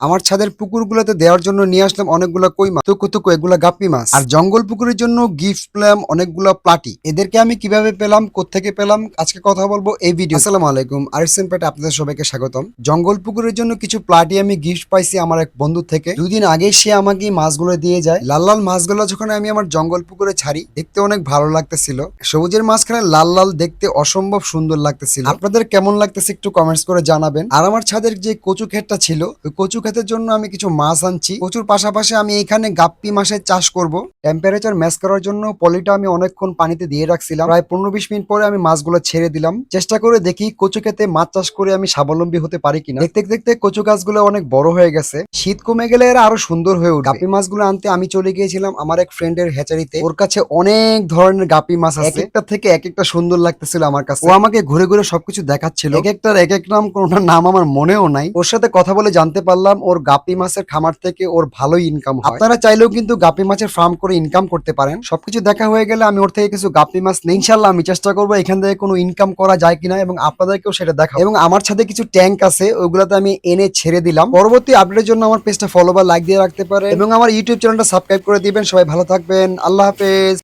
আমার ছাদের পুকুরগুলোতে দেওয়ার জন্য নিয়ে আসলাম অনেকগুলো কই মাছ, টুকু টুকু এগুলা গাপ্পি মাছ। আর জঙ্গল পুকুরের জন্য গিফট পেলাম অনেকগুলো প্লাটি। এদেরকে আমি কিভাবে পেলাম, কোত্থেকে পেলাম, আজকে কথা বলবো এই ভিডিও। আসসালামু আলাইকুম, আরিসেন পেটে আপনাদের সবাইকে স্বাগতম। জঙ্গল পুকুরের জন্য কিছু প্লাটি আমি গিফট পাইছি আমার এক বন্ধু থেকে। 2 দিন আগে সে আমাকে মাছগুলো দিয়ে যায়। লাল লাল মাছগুলো যখন আমি আমার জঙ্গল পুকুরে ছাড়ি, দেখতে অনেক ভালো লাগতেছিল। সবুজের মাঝখানে লাল লাল দেখতে অসম্ভব সুন্দর লাগতেছিল। আপনাদের কেমন লাগতেছে একটু কমেন্টস করে জানাবেন। আর আমার ছাদের যে কচু ক্ষেতটা ছিল, ওই কচু ক্ষেতের জন্য আমি কিছু মাছ আনছি। কচুর পাশাপাশি আমি এখানে গাপ্পি মাছের চাষ করব। টেম্পারেচার ম্যাচ করার জন্য পলিটা আমি অনেকক্ষণ পানিতে দিয়ে রাখছিলাম। প্রায় 15-20 মিনিট পরে আমি মাছগুলো ছেড়ে দিলাম। চেষ্টা করে দেখি কচু ক্ষেতে মাছ চাষ করে আমি স্বাবলম্বী হতে পারি কিনা। দেখতে দেখতে কচু গাছগুলো অনেক বড় হয়ে গেছে। শীত কমে গেলে এরা আরো সুন্দর হয়ে উঠবে। গাপ্পি মাছগুলো আনতে আমি চলে গিয়েছিলাম আমার এক ফ্রেন্ডের হ্যাচারিতে। ওর কাছে অনেক ধরনের গাপ্পি মাছ আছে, এক একটা থেকে এক একটা সুন্দর লাগতেছিল আমার কাছে। ও আমাকে ঘুরে ঘুরে সবকিছু দেখাচ্ছিল, এক একটার এক এক নাম, কোনটার নাম আমার মনেও নাই। ওর সাথে কথা বলে জানতে পারলাম ওর গাপ্পি মাছের খামার থেকে ওর ভালোই ইনকাম হয়। আপনারা চাইলেও কিন্তু গাপ্পি মাছের ফার্ম করে ইনকাম করতে পারেন। সবকিছু দেখা হয়ে গেলে আমি ওর থেকে কিছু গাপ্পি মাছ নিই। ইনশাল্লাহ আমি চেষ্টা করবো এখান থেকে কোনো ইনকাম করা যায় কিনা এবং আপনাদেরকেও সেটা দেখাবো। এবং আমার সাথে কিছু ট্যাঙ্ক আছে, ওইগুলোতে আমি এনে ছেড়ে দিলাম। পরবর্তী আপডেটের জন্য আমার পেজটা ফলো বা লাইক দিয়ে রাখতে পারেন এবং আমার ইউটিউব চ্যানেলটা সাবস্ক্রাইব করে দিবেন। সবাই ভালো থাকবেন, আল্লাহ হাফেজ।